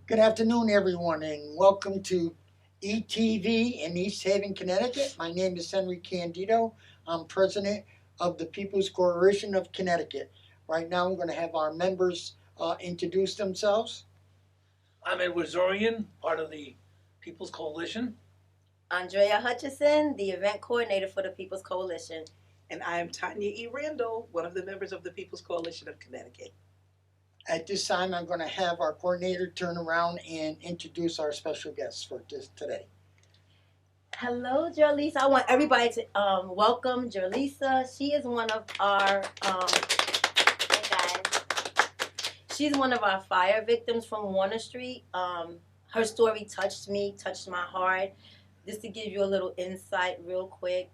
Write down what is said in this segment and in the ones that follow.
Good afternoon, everyone, and welcome to ETV in East Haven, Connecticut. My name is Henry Candido. I'm president of the People's Coalition of Connecticut. Right now, I'm going to have our members introduce themselves. I'm Edward Zorian, part of the People's Coalition. Andrea Hutchison, the event coordinator for the People's Coalition. And I am Tanya E. Randall, one of the members of the People's Coalition of Connecticut. At this time, I'm going to have our coordinator turn around and introduce our special guests for today. Hello, Jerlisa. I want everybody to welcome Jerlisa. She is one of our hey guys. She's one of our fire victims from Warner Street. Her story touched me, touched my heart. Just to give you a little insight real quick,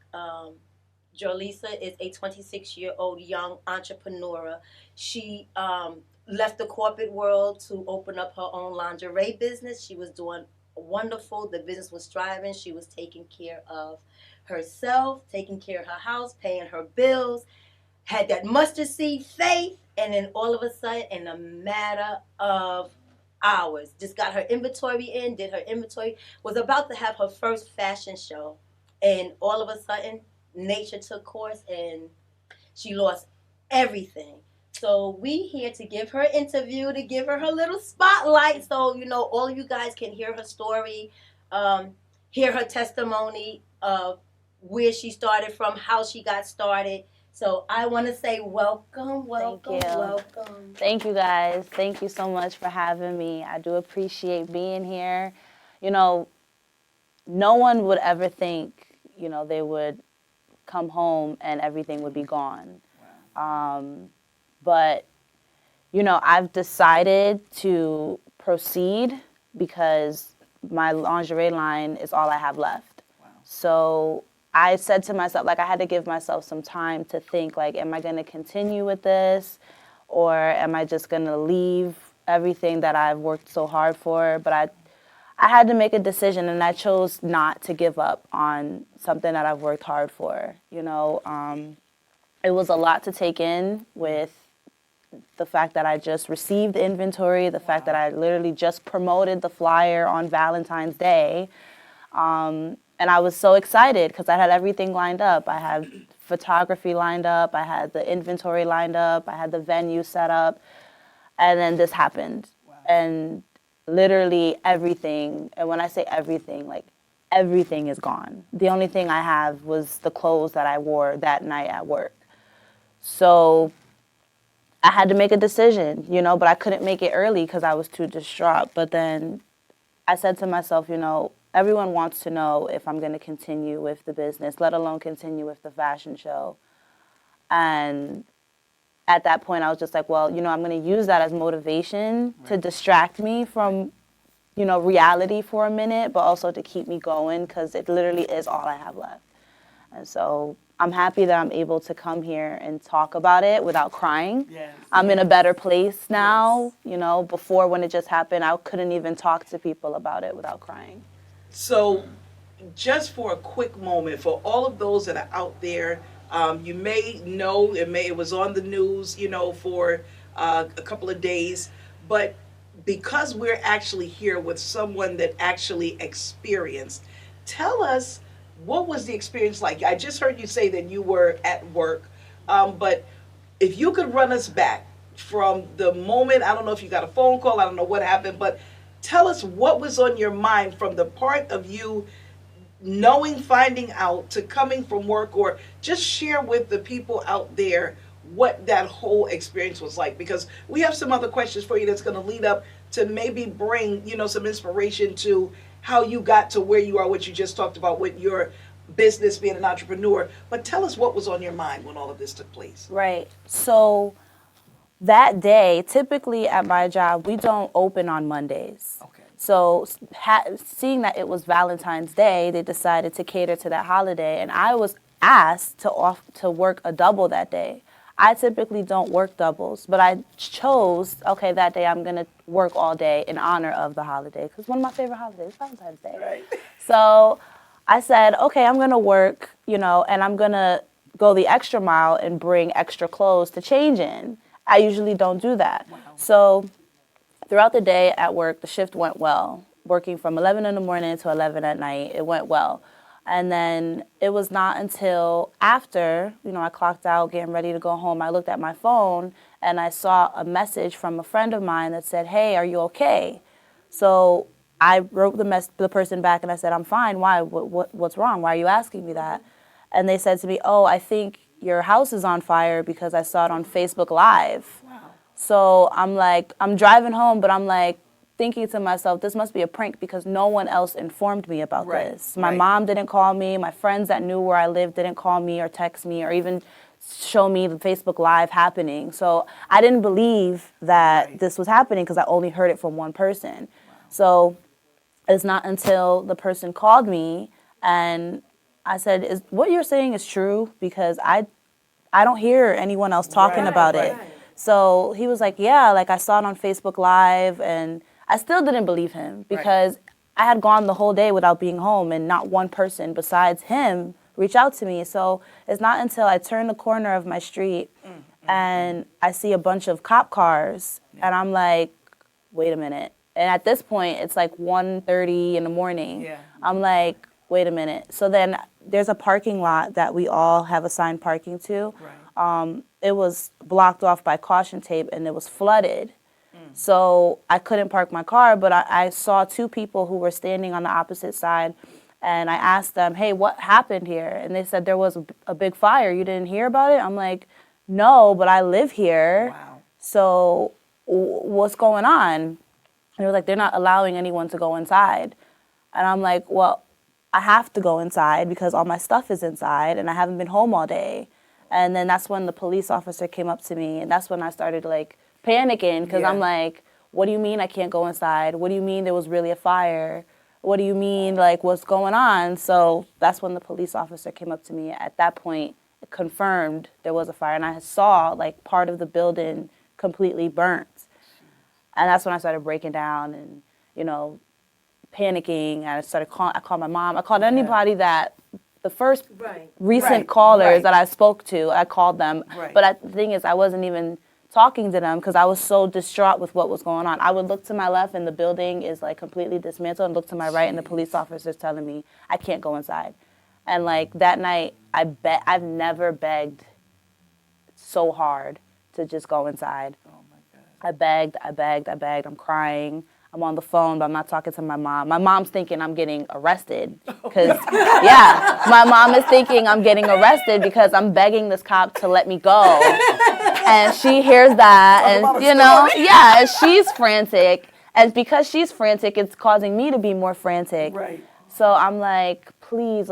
Jerlisa is a 26-year-old young entrepreneur. She left the corporate world to open up her own lingerie business. She was doing wonderful. The business was thriving. She was taking care of herself, taking care of her house, paying her bills, had that mustard seed faith, and then all of a sudden, in a matter of hours, just got her inventory in, did her inventory, was about to have her first fashion show, and all of a sudden, nature took course, and she lost everything. So we here to give her interview, to give her little spotlight, so all of you guys can hear her story, hear her testimony of where she started from, how she got started. So I want to say welcome. Thank you, guys. Thank you so much for having me. I do appreciate being here. No one would ever think, they would come home and everything would be gone. Wow. But, I've decided to proceed because my lingerie line is all I have left. Wow. So I said to myself, I had to give myself some time to think, am I going to continue with this? Or am I just going to leave everything that I've worked so hard for? But I had to make a decision, and I chose not to give up on something that I've worked hard for. It was a lot to take in with the fact that I just received inventory, the fact that I literally just promoted the flyer on Valentine's Day. And I was so excited because I had everything lined up. I had photography lined up. I had the inventory lined up. I had the venue set up. And then this happened. Wow. And literally everything, and when I say everything, everything is gone. The only thing I have was the clothes that I wore that night at work. So I had to make a decision, but I couldn't make it early because I was too distraught. But then I said to myself, everyone wants to know if I'm going to continue with the business, let alone continue with the fashion show. And at that point, I was just like, well, I'm going to use that as motivation to distract me from, reality for a minute, but also to keep me going because it literally is all I have left. And so I'm happy that I'm able to come here and talk about it without crying. Yes. I'm in a better place now. Yes. Before when it just happened, I couldn't even talk to people about it without crying. So just for a quick moment, for all of those that are out there, you may know, it was on the news, for a couple of days, but because we're actually here with someone that actually experienced, tell us, what was the experience like? I just heard you say that you were at work, but if you could run us back from the moment, I don't know if you got a phone call, I don't know what happened, but tell us what was on your mind from the part of you knowing, finding out, to coming from work, or just share with the people out there what that whole experience was like, because we have some other questions for you that's going to lead up to maybe bring, some inspiration to how you got to where you are, what you just talked about with your business, being an entrepreneur. But tell us what was on your mind when all of this took place. Right. So that day, typically at my job, we don't open on Mondays. Okay. So seeing that it was Valentine's Day, they decided to cater to that holiday, and I was asked to work a double that day. I typically don't work doubles, but I chose, that day I'm going to work all day in honor of the holiday, because one of my favorite holidays is Valentine's Day. Right. So I said, I'm going to work, and I'm going to go the extra mile and bring extra clothes to change in. I usually don't do that. Wow. So throughout the day at work, the shift went well. Working from 11 in the morning to 11 at night, it went well. And then it was not until after, I clocked out, getting ready to go home, I looked at my phone and I saw a message from a friend of mine that said, "Hey, are you okay?" So I wrote the person back and I said, "I'm fine. Why? What's wrong? Why are you asking me that?" And they said to me, "Oh, I think your house is on fire because I saw it on Facebook Live." Wow. So I'm driving home, but I'm like thinking to myself, this must be a prank because no one else informed me about this. My mom didn't call me. My friends that knew where I lived didn't call me or text me or even show me the Facebook Live happening. So I didn't believe that this was happening because I only heard it from one person. So it's not until the person called me and I said, what you're saying is true? Because I don't hear anyone else talking about it. So he was like, yeah, like I saw it on Facebook Live, and I still didn't believe him because I had gone the whole day without being home and not one person besides him reached out to me. So it's not until I turn the corner of my street and I see a bunch of cop cars and I'm like, wait a minute. And at this point, it's like 1:30 in the morning. Yeah. I'm like, wait a minute. So then there's a parking lot that we all have assigned parking to. It was blocked off by caution tape and it was flooded. So I couldn't park my car, but I saw two people who were standing on the opposite side. And I asked them, hey, what happened here? And they said there was a big fire. You didn't hear about it? I'm like, no, but I live here. Wow. So what's going on? And they were like, they're not allowing anyone to go inside. And I'm like, well, I have to go inside because all my stuff is inside and I haven't been home all day. And then that's when the police officer came up to me, and that's when I started like panicking because I'm like, what do you mean I can't go inside? What do you mean there was really a fire? What do you mean, like, what's going on? So that's when the police officer came up to me. At that point, it confirmed there was a fire, and I saw like part of the building completely burnt. And that's when I started breaking down and, panicking. I called my mom. I called anybody that the first recent callers that I spoke to, I called them. But the thing is, I wasn't even talking to them because I was so distraught with what was going on. I would look to my left and the building is like completely dismantled, and look to my right and the police officer's telling me I can't go inside. And like that night, I've never begged so hard to just go inside. Oh my God. I begged. I'm crying. I'm on the phone, but I'm not talking to my mom. My mom's thinking I'm getting arrested. Because, my mom is thinking I'm getting arrested because I'm begging this cop to let me go. And she hears that, and, and she's frantic. And because she's frantic, it's causing me to be more frantic. Right. So I'm like, please,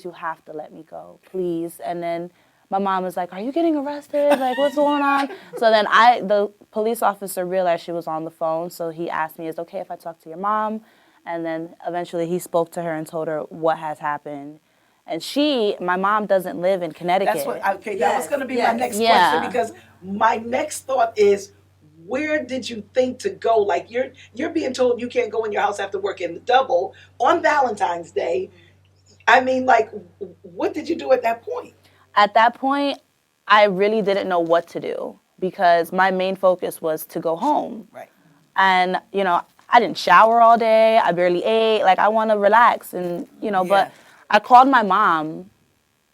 you have to let me go, please. And then my mom was like, are you getting arrested? Like, what's going on? So then the police officer realized she was on the phone, so he asked me, is it okay if I talk to your mom? And then eventually he spoke to her and told her what has happened. And my mom doesn't live in Connecticut. That was going to be my next question, because my next thought is, where did you think to go? Like, you're being told you can't go in your house after work in the double on Valentine's Day. I mean, like, what did you do at that point? At that point, I really didn't know what to do because my main focus was to go home. Right. And, I didn't shower all day. I barely ate. Like, I want to relax. And, but I called my mom.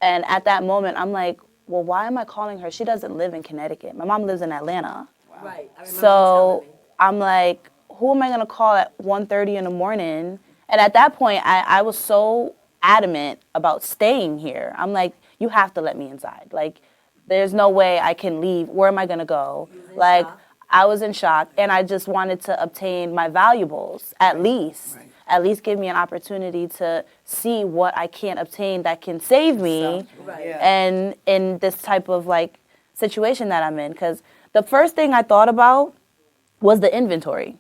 And at that moment, I'm like, well, why am I calling her? She doesn't live in Connecticut. My mom lives in Atlanta. Wow. Right. So I'm like, who am I going to call at 1:30 in the morning? And at that point, I was so adamant about staying here. I'm like, you have to let me inside. Like, there's no way I can leave. Where am I going to go? Like, I was in shock, and I just wanted to obtain my valuables, at least. Right. At least give me an opportunity to see what I can obtain that can save me and in this type of, like, situation that I'm in. Because the first thing I thought about was the inventory.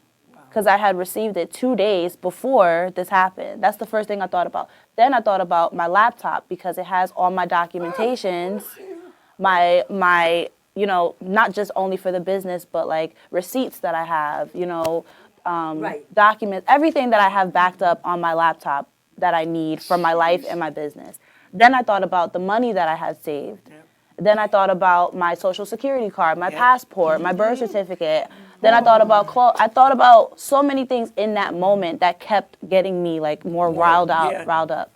Because I had received it 2 days before this happened. That's the first thing I thought about. Then I thought about my laptop because it has all my documentations, my not just only for the business, but like receipts that I have, documents, everything that I have backed up on my laptop that I need for my life and my business. Then I thought about the money that I had saved. Then I thought about my social security card, my passport, my birth certificate. Then I thought about clothes. I thought about so many things in that moment that kept getting me like more riled up.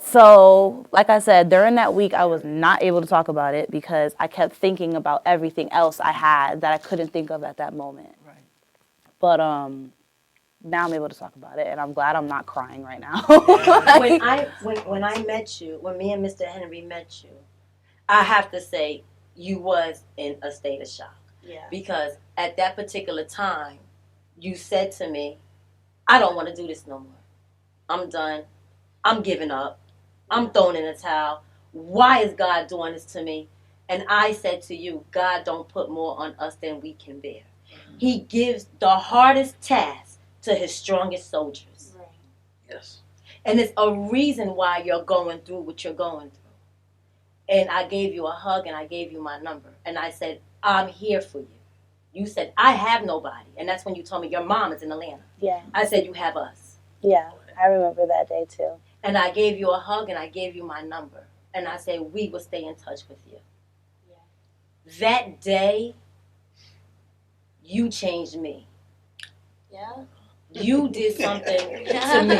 So, like I said, during that week, I was not able to talk about it because I kept thinking about everything else I had that I couldn't think of at that moment. Right. But now I'm able to talk about it, and I'm glad I'm not crying right now. When I met you, when me and Mr. Henry met you, I have to say you was in a state of shock. Yeah. Because at that particular time, you said to me, I don't want to do this no more. I'm done. I'm giving up. I'm throwing in the towel. Why is God doing this to me? And I said to you, God don't put more on us than we can bear. He gives the hardest task to his strongest soldiers. Right. Yes. And it's a reason why you're going through what you're going through. And I gave you a hug and I gave you my number. And I said, I'm here for you. You said, I have nobody. And that's when you told me your mom is in Atlanta. Yeah. I said, you have us. Yeah, I remember that day too. And I gave you a hug and I gave you my number. And I said, we will stay in touch with you. Yeah. That day, you changed me. Yeah. You did something to me.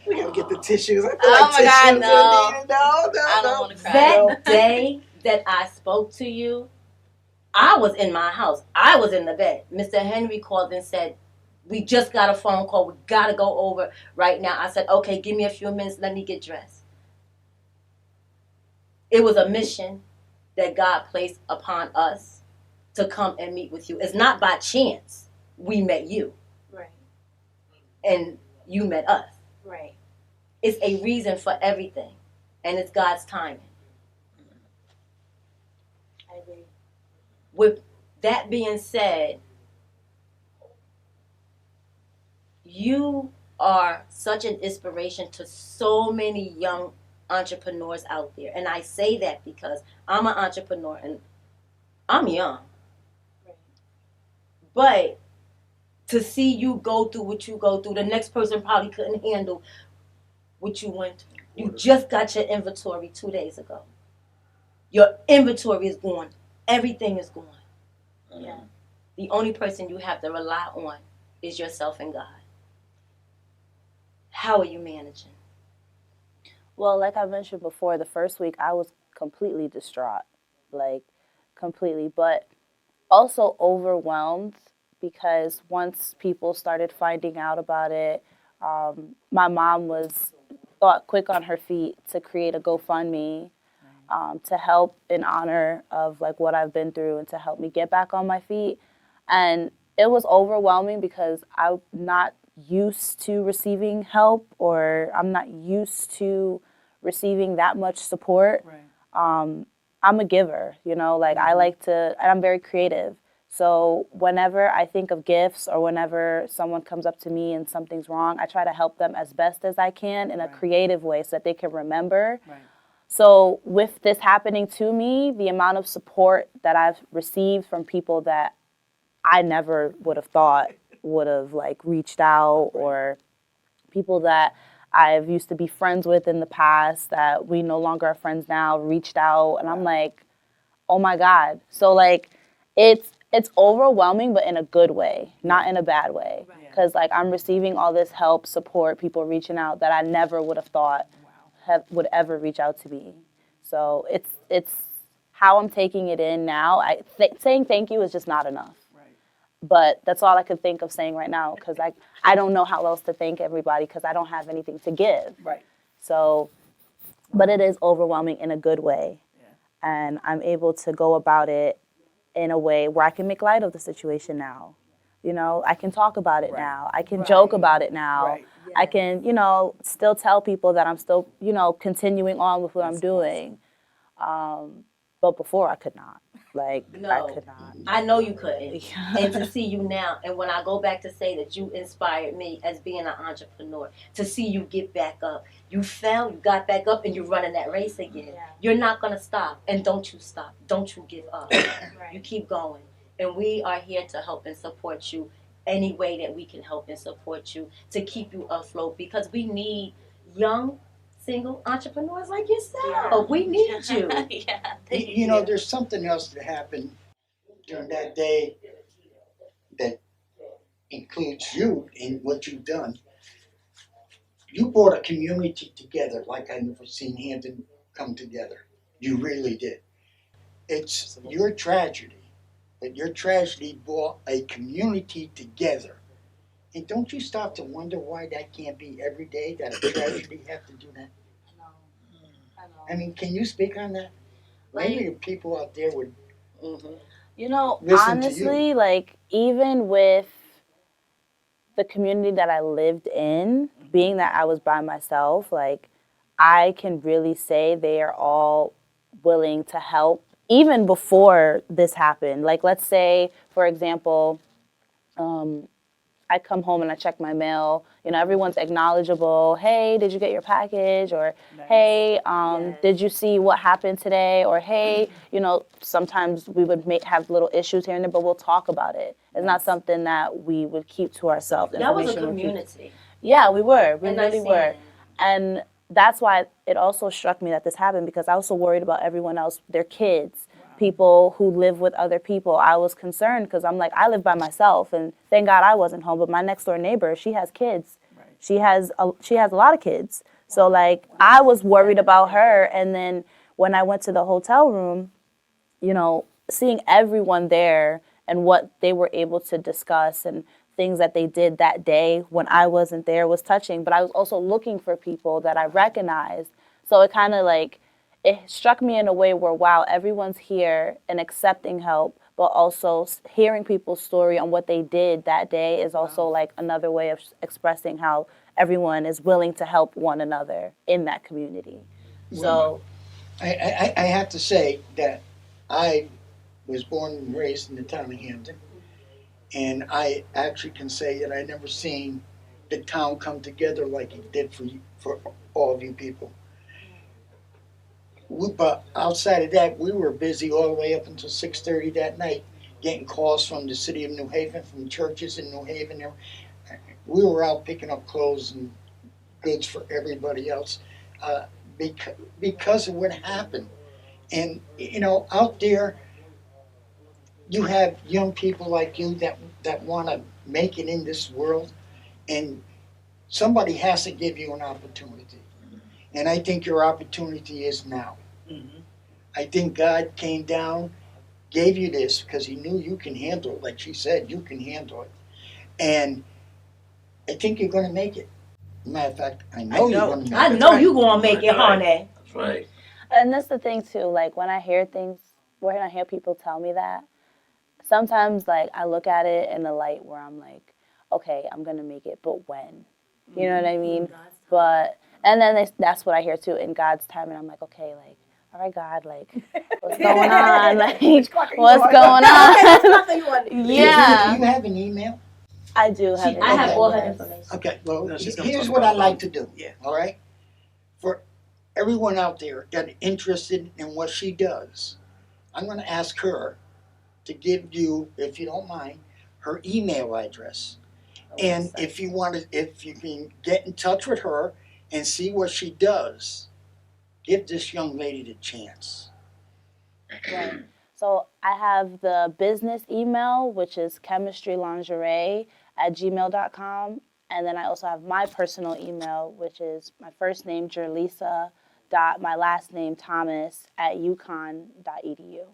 We gotta get the tissues. I feel Oh like my God, tissues no. are needed. No, I don't no. want to cry. That day that I spoke to you, I was in my house. I was in the bed. Mr. Henry called and said, we just got a phone call. We got to go over right now. I said, okay, give me a few minutes. Let me get dressed. It was a mission that God placed upon us to come and meet with you. It's not by chance we met you Right. and you met us. Right. It's a reason for everything, and it's God's timing. I agree. With that being said, you are such an inspiration to so many young entrepreneurs out there. And I say that because I'm an entrepreneur and I'm young. Right. But to see you go through what you go through, the next person probably couldn't handle what you went through. You just got your inventory 2 days ago. Your inventory is gone. Everything is gone. Yeah. The only person you have to rely on is yourself and God. How are you managing? Well, like I mentioned before, the first week I was completely distraught, like completely, but also overwhelmed because once people started finding out about it, my mom was thought quick on her feet to create a GoFundMe to help in honor of like what I've been through and to help me get back on my feet. And it was overwhelming because I'm not used to receiving help, or I'm not used to receiving that much support. Right. I'm a giver, you know, like I like to, and I'm very creative. So whenever I think of gifts or whenever someone comes up to me and something's wrong, I try to help them as best as I can in a creative way so that they can remember. Right. So with this happening to me, the amount of support that I've received from people that I never would have thought would have like reached out, or people that I've used to be friends with in the past that we no longer are friends now reached out, and I'm like, oh my God. So like it's overwhelming, but in a good way, not in a bad way. Because like I'm receiving all this help, support, people reaching out that I never would have thought would ever reach out to me. So it's how I'm taking it in now. Saying thank you is just not enough. But that's all I could think of saying right now, because I don't know how else to thank everybody because I don't have anything to give. Right. So, but it is overwhelming in a good way. Yeah. And I'm able to go about it in a way where I can make light of the situation now. You know, I can talk about it now. I can joke about it now. Right. I can, you know, still tell people that I'm still, you know, continuing on with what I'm doing. But before I could not. Like, No. I could not. I know you couldn't. And to see you now, and when I go back to say that you inspired me as being an entrepreneur, to see you get back up. You fell, you got back up, and you're running that race again. Yeah. You're not going to stop. And don't you stop. Don't you give up. You Right. keep going. And we are here to help and support you any way that we can help and support you to keep you afloat, because we need young single entrepreneurs like yourself. Yeah. We need you. Yeah. You know, there's something else that happened during that day. includes you in what you've done. You brought a community together like I've never seen Hampton come together. You really did. It's your tragedy, but your tragedy brought a community together. And don't you stop to wonder why that can't be every day that a tragedy have to do that? I know. I know. I mean, can you speak on that? Maybe the people out there would You know, listen to you. honestly, like, even with the community that I lived in, being that I was by myself, like, I can really say they are all willing to help even before this happened. Like, let's say, for example, I come home and I check my mail. You know, everyone's acknowledgeable. Hey, did you get your package? Or, hey, Yes. did you see what happened today? Or, hey, you know, sometimes we would have little issues here and there, but we'll talk about it. It's not something that we would keep to ourselves. That was a Information we keep- community. Yeah, we were. We And I really seen were. it. And that's why it also struck me that this happened, because I was so worried about everyone else, their kids, people who live with other people. I was concerned because I'm like, I live by myself, and thank God I wasn't home. But my next door neighbor, she has kids. She has a lot of kids. So like, I was worried about her. And then when I went to the hotel room, you know, seeing everyone there and what they were able to discuss and things that they did that day when I wasn't there was touching. But I was also looking for people that I recognized. So it kind of like, it struck me in a way where, wow, everyone's here and accepting help, but also hearing people's story on what they did that day is also like another way of expressing how everyone is willing to help one another in that community. So, I have to say that I was born and raised in the town of Hampton, and I actually can say that I never seen the town come together like it did for all of you people. But outside of that, we were busy all the way up until 6:30 that night, getting calls from the city of New Haven, from churches in New Haven. We were out picking up clothes and goods for everybody else because of what happened. And you know, out there, you have young people like you that want to make it in this world, and somebody has to give you an opportunity. And I think your opportunity is now. I think God came down, gave you this because He knew you can handle it. Like she said, you can handle it. And I think you're going to make it. Matter of fact, I know you're going to make it. I know you gonna make it, That's right. honey. That's right. and that's the thing too, like when I hear things, when I hear people tell me that, sometimes like I look at it in a light where I'm like, okay, I'm going to make it, but when? You know what I mean? But, and then that's what I hear too, in God's time, and I'm like, okay, like, all right, God, like, what's going on? Like, what's going on? Do Yeah, you have an email? I do have it. I have all her Yes. information. Okay, well, No, she's gonna here's talk what I about like that. to do. Yeah. All right? For everyone out there that interested in what she does, I'm going to ask her to give you, if you don't mind, her email address. And if you can get in touch with her and see what she does, give this young lady the chance. Right. So I have the business email, which is chemistrylingerie@gmail.com. And then I also have my personal email, which is my first name, Jerlisa, my last name, Thomas, @uconn.edu.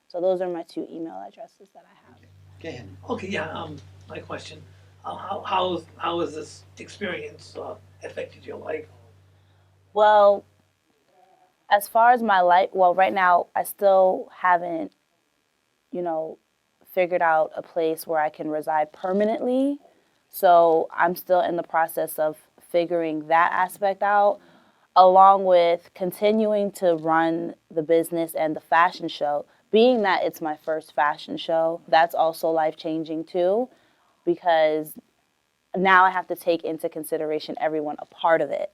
So those are my two email addresses that I have. Go ahead. Okay, yeah, my question, how has this experience affected your life? Well, as far as my life, well, right now I still haven't, figured out a place where I can reside permanently. So I'm still in the process of figuring that aspect out, along with continuing to run the business and the fashion show. Being that it's my first fashion show, that's also life-changing too, because now I have to take into consideration everyone a part of it.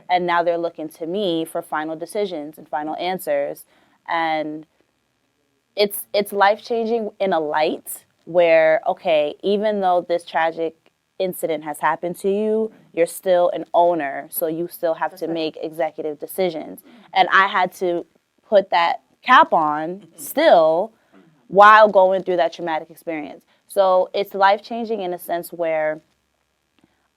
And now they're looking to me for final decisions and final answers. And it's life-changing in a light where, okay, even though this tragic incident has happened to you, you're still an owner, so you still have to make executive decisions. And I had to put that cap on still while going through that traumatic experience. So it's life-changing in a sense where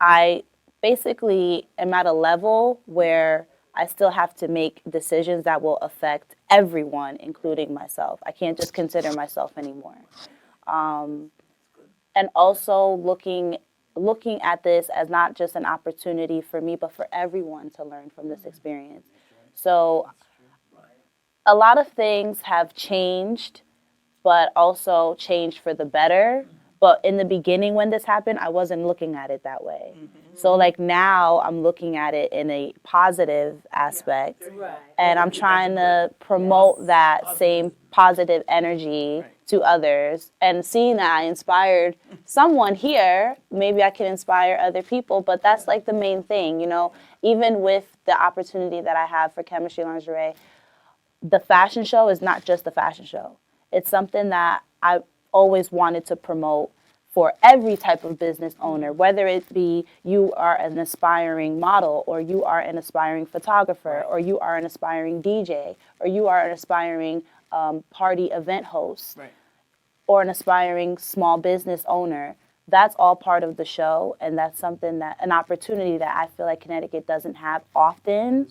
I basically am at a level where I still have to make decisions that will affect everyone, including myself. I can't just consider myself anymore. And also looking at this as not just an opportunity for me, but for everyone to learn from this experience. So a lot of things have changed, but also changed for the better. But in the beginning when this happened, I wasn't looking at it that way. So like now I'm looking at it in a positive aspect, and I'm trying to promote that same positive energy to others, and seeing that I inspired someone here, maybe I can inspire other people. But that's like the main thing, you know, even with the opportunity that I have for Chemistry Lingerie, the fashion show is not just a fashion show. It's something that I always wanted to promote for every type of business owner, whether it be you are an aspiring model, or you are an aspiring photographer, or you are an aspiring DJ, or you are an aspiring party event host, or an aspiring small business owner. That's all part of the show, and that's something that, an opportunity that I feel like Connecticut doesn't have often,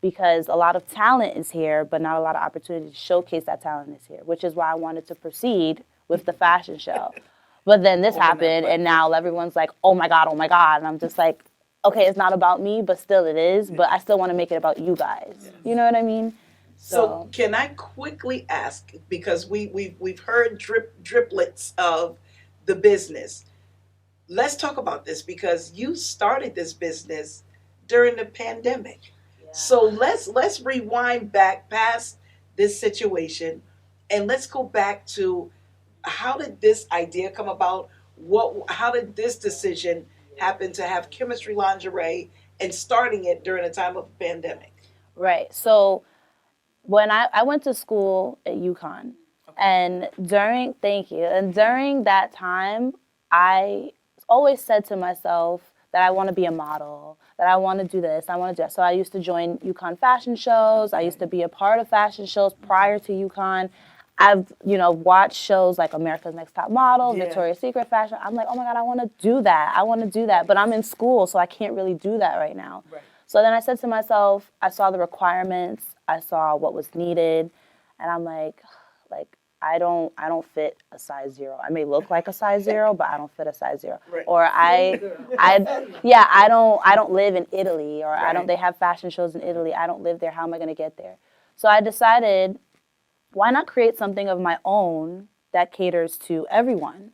because a lot of talent is here, but not a lot of opportunity to showcase that talent is here, which is why I wanted to proceed with the fashion show. But then this happened, and now everyone's like, oh my God, and I'm just like, okay, it's not about me, but still it is, but I still want to make it about you guys. You know what I mean? So can I quickly ask, because we've heard driplets of the business. Let's talk about this, because you started this business during the pandemic. So let's rewind back past this situation, and let's go back to, how did this idea come about? How did this decision happen to have Chemistry Lingerie and starting it during a time of a pandemic? Right. So when I went to school at UConn, and during that time, I always said to myself that I want to be a model, that I want to do this, I want to do that. So I used to join UConn fashion shows. I used to be a part of fashion shows prior to UConn. I've, watched shows like America's Next Top Model, Victoria's Secret fashion. I'm like, oh my God, I want to do that. But I'm in school, so I can't really do that right now. So then I said to myself, I saw the requirements, I saw what was needed, and I'm like, I don't fit a size 0. I may look like a size 0, but I don't fit a size 0. Or I don't live in Italy, or they have fashion shows in Italy. I don't live there. How am I going to get there? So I decided, why not create something of my own that caters to everyone?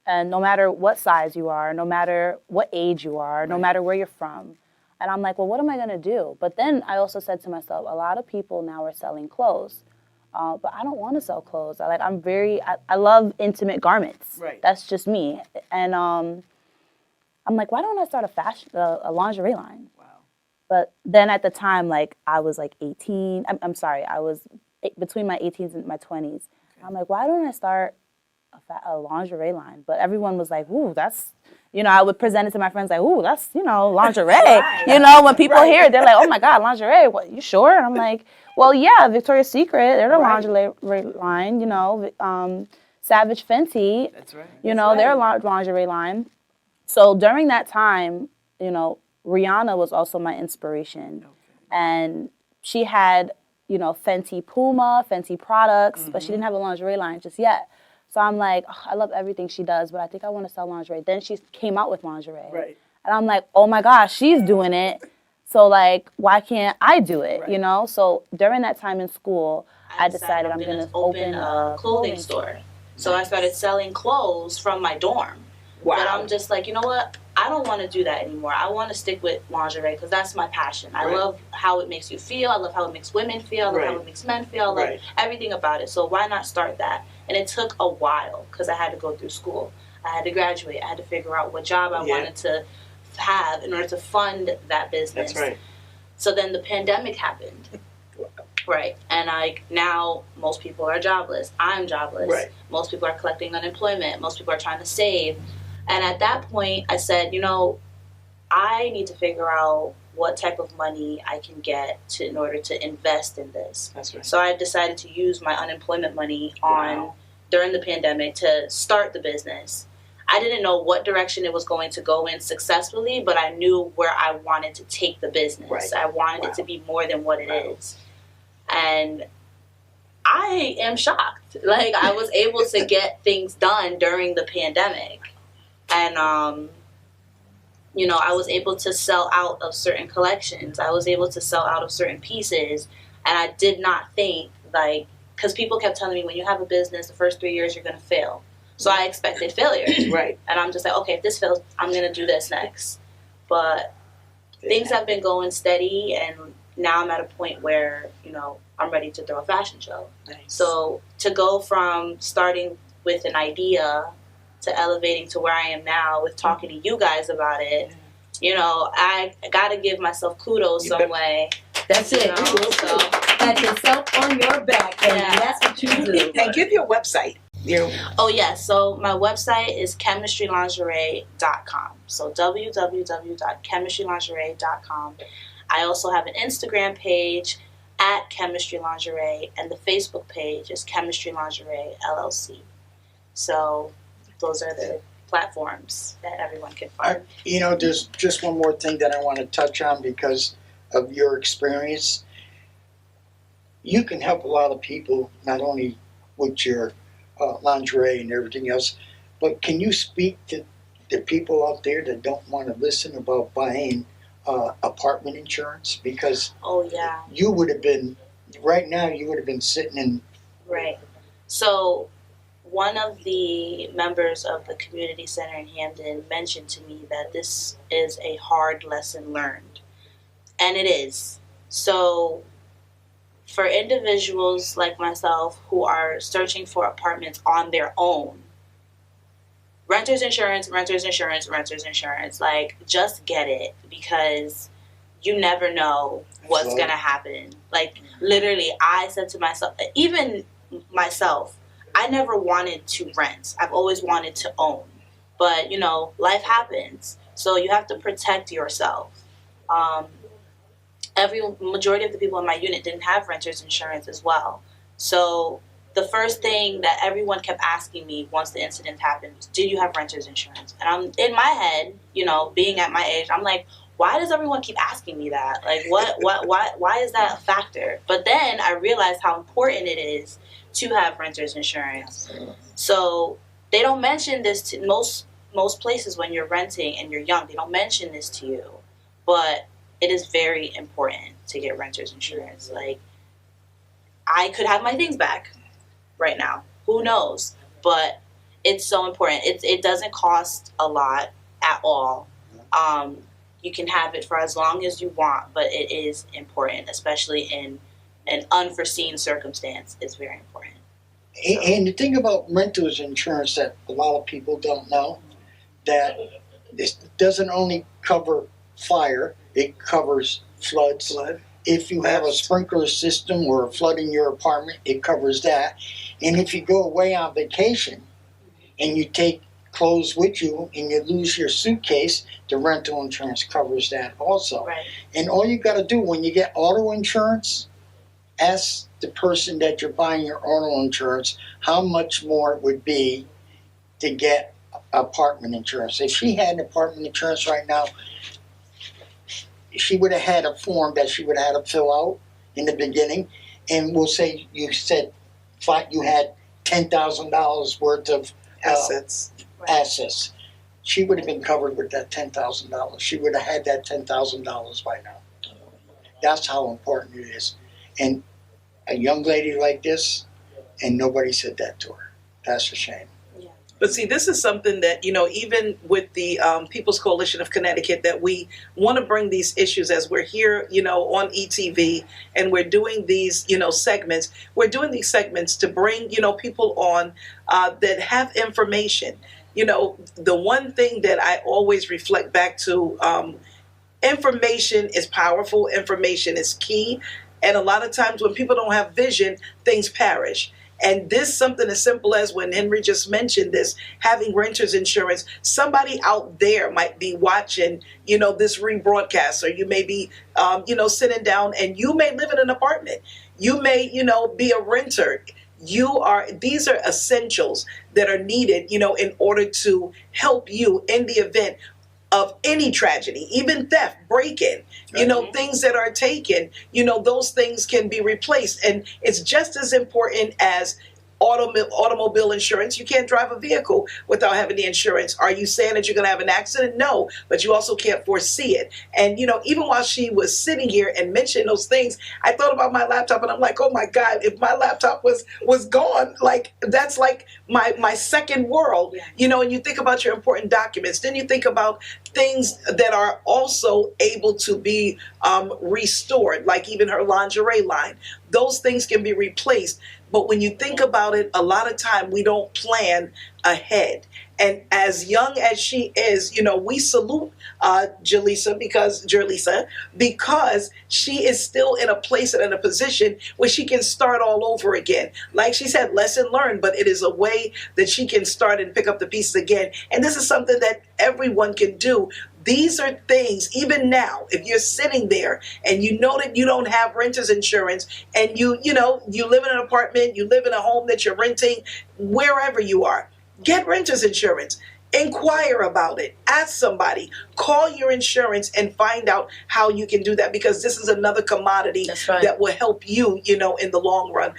And no matter what size you are, no matter what age you are, no matter where you're from. And I'm like, well, what am I going to do? But then I also said to myself, a lot of people now are selling clothes. But I don't want to sell clothes. I love intimate garments. That's just me. And I'm like, why don't I start a lingerie line? But then at the time, I was 18. I'm sorry, I was between my 18s and my 20s. I'm like, why don't I start a lingerie line? But everyone was like, ooh, that's, I would present it to my friends like, ooh, that's, lingerie. When people hear it, they're like, oh my God, lingerie, what, you sure? And I'm like, well, yeah, Victoria's Secret, they're a lingerie line, Savage Fenty, they're a lingerie line. So during that time, Rihanna was also my inspiration. And she had, Fenty Puma, Fenty products, but she didn't have a lingerie line just yet. So I'm like, oh, I love everything she does, but I think I want to sell lingerie. Then she came out with lingerie. And I'm like, oh my gosh, she's doing it. So why can't I do it, So during that time in school, I decided I'm going to open a clothing store. So I started selling clothes from my dorm. But I'm just like, you know what? I don't want to do that anymore. I want to stick with lingerie because that's my passion. I love how it makes you feel. I love how it makes women feel. I love how it makes men feel. I love everything about it. So why not start that? And it took a while because I had to go through school. I had to graduate. I had to figure out what job I wanted to have in order to fund that business. So then the pandemic happened. And now most people are jobless. I'm jobless. Most people are collecting unemployment. Most people are trying to save. And at that point, I said, I need to figure out what type of money I can get in order to invest in this. So I decided to use my unemployment money on during the pandemic to start the business. I didn't know what direction it was going to go in successfully, but I knew where I wanted to take the business. Right. I wanted it to be more than what it is. And I am shocked. Like, I was able to get things done during the pandemic. And, you know, I was able to sell out of certain collections. I was able to sell out of certain pieces. And I did not think, like, because people kept telling me, when you have a business, the first 3 years, you're going to fail. So I expected failure. Right. And I'm just like, okay, if this fails, I'm going to do this next. But things have been going steady, and now I'm at a point where, you know, I'm ready to throw a fashion show. Nice. So to go from starting with an idea to elevating to where I am now with talking to you guys about it, you know, I got to give myself kudos some way. That's it. You know, so, Pat yourself on your back, and Yeah. that's what you do. And give your website. oh yes, so my website is chemistrylingerie.com. So www.chemistrylingerie.com. I also have an Instagram page at Chemistry Lingerie, and the Facebook page is Chemistry Lingerie LLC. So those are the platforms that everyone can find. You know, there's just one more thing that I want to touch on because of your experience. You can help a lot of people, not only with your lingerie and everything else, but can you speak to the people out there that don't want to listen about buying apartment insurance? Because Oh yeah, you would have been, right now, you would have been sitting in. right. So one of the members of the community center in Hamden mentioned to me that this is a hard lesson learned. And it is. So for individuals like myself who are searching for apartments on their own, renter's insurance, like, just get it, because you never know what's Right. going to happen. Like, literally, I said to myself, even myself, I never wanted to rent. I've always wanted to own. But, you know, life happens. So you have to protect yourself. Majority of the people in my unit didn't have renter's insurance as well. So the first thing that everyone kept asking me once the incident happened was, do you have renter's insurance? And I'm in my head, you know, being at my age, I'm like, why does everyone keep asking me that? Like, why is that a factor? But then I realized how important it is to have renter's insurance. So they don't mention this to most places when you're renting and you're young. They don't mention this to you, but it is very important to get renter's insurance. Like, I could have my things back right now. Who knows? But it's so important. It doesn't cost a lot at all. You can have it for as long as you want, but it is important, especially in an unforeseen circumstance. It's very important. And the thing about renter's insurance that a lot of people don't know, that this doesn't only cover fire, it covers floods. If you have a sprinkler system or a flood in your apartment, it covers that. And if you go away on vacation and you take clothes with you and you lose your suitcase, the rental insurance covers that also. Right. And all you got to do when you get auto insurance, ask the person that you're buying your auto insurance how much more it would be to get apartment insurance. If she had an apartment insurance right now, she would have had a form that she would have had to fill out in the beginning, and we'll say you said you had $10,000 worth of Assets. assets. She would have been covered with that $10,000. She would have had that $10,000 by now. That's how important it is. And a young lady like this, and nobody said that to her. That's a shame. But see, this is something that, you know, even with the People's Coalition of Connecticut, that we want to bring these issues as we're here, you know, on ETV, and we're doing these, you know, segments. We're doing these segments to bring, you know, people on that have information. You know, the one thing that I always reflect back to, information is powerful, information is key. And a lot of times when people don't have vision, things perish. And this, something as simple as when Henry just mentioned this, having renter's insurance, somebody out there might be watching, you know, this rebroadcast, or you may be, you know, sitting down, and you may live in an apartment. You may, you know, be a renter. these are essentials that are needed, in order to help you in the event of any tragedy, even theft, break-in, things that are taken, those things can be replaced. And it's just as important as automobile insurance. You can't drive a vehicle without having the insurance. Are you saying that you're going to have an accident? No, but you also can't foresee it. And, even while she was sitting here and mentioning those things, I thought about my laptop and I'm like, oh my God, if my laptop was gone, like that's like my second world, and you think about your important documents. Then you think about things that are also able to be restored, like even her lingerie line. Those things can be replaced. But when you think about it, a lot of time we don't plan ahead. And as young as she is, we salute Jerlisa because she is still in a place and in a position where she can start all over again. Like she said, lesson learned, but it is a way that she can start and pick up the pieces again. And this is something that everyone can do. These are things, even now, if you're sitting there and you know that you don't have renter's insurance and you live in an apartment, you live in a home that you're renting, wherever you are, get renter's insurance. Inquire about it. Ask somebody. Call your insurance and find out how you can do that, because this is another commodity that will help you, in the long run.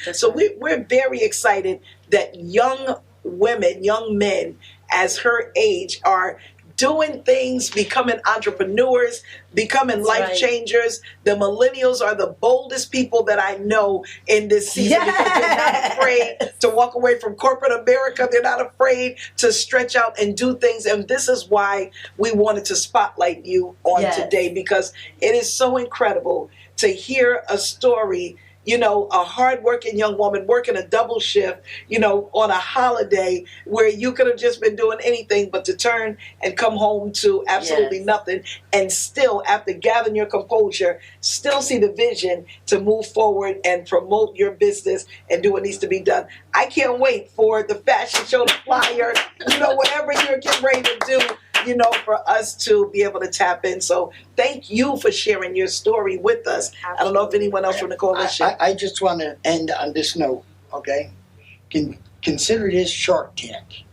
We're very excited that young women, young men as her age are doing things, becoming entrepreneurs, becoming life changers. The millennials are the boldest people that I know in this season, because they're not afraid to walk away from corporate America. They're not afraid to stretch out and do things. And this is why we wanted to spotlight you on today, because it is so incredible to hear a story, a hardworking young woman working a double shift, on a holiday where you could have just been doing anything but to turn and come home to absolutely nothing, and still, after gathering your composure, still see the vision to move forward and promote your business and do what needs to be done. I can't wait for the fashion show, the flyer, whatever you're getting ready to do, for us to be able to tap in. So thank you for sharing your story with us. Absolutely. I don't know if anyone else from the coalition. I just want to end on this note, okay? Consider this Shark Tank.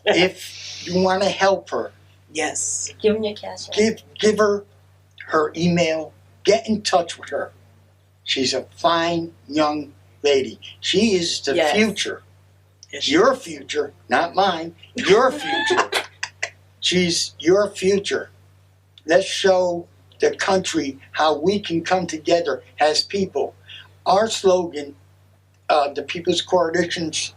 If you want to help her, yes, give them your cash. Give her email. Get in touch with her. She's a fine young lady. She is the future. Your future, not mine. Your future. She's your future. Let's show the country how we can come together as people. Our slogan, the People's Coalition's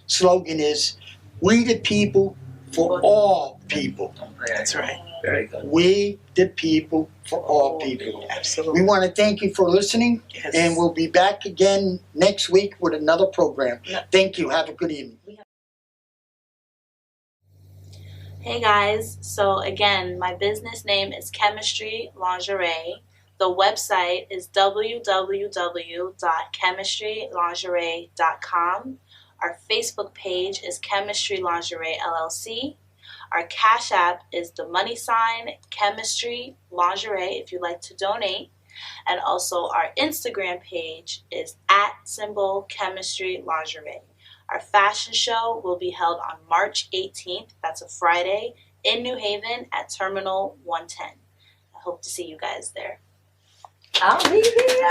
slogan is, "We the people for all people." That's right. Very good. We the people for all people. Absolutely. We want to thank you for listening, and we'll be back again next week with another program. Thank you. Have a good evening. Hey guys, so again, my business name is Chemistry Lingerie. The website is www.chemistrylingerie.com. Our Facebook page is Chemistry Lingerie LLC. Our Cash App is the # Chemistry Lingerie if you'd like to donate. And also our Instagram page is @Chemistry Lingerie. Our fashion show will be held on March 18th, that's a Friday, in New Haven at Terminal 110. I hope to see you guys there. I'll be here.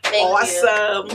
Thank you. Awesome.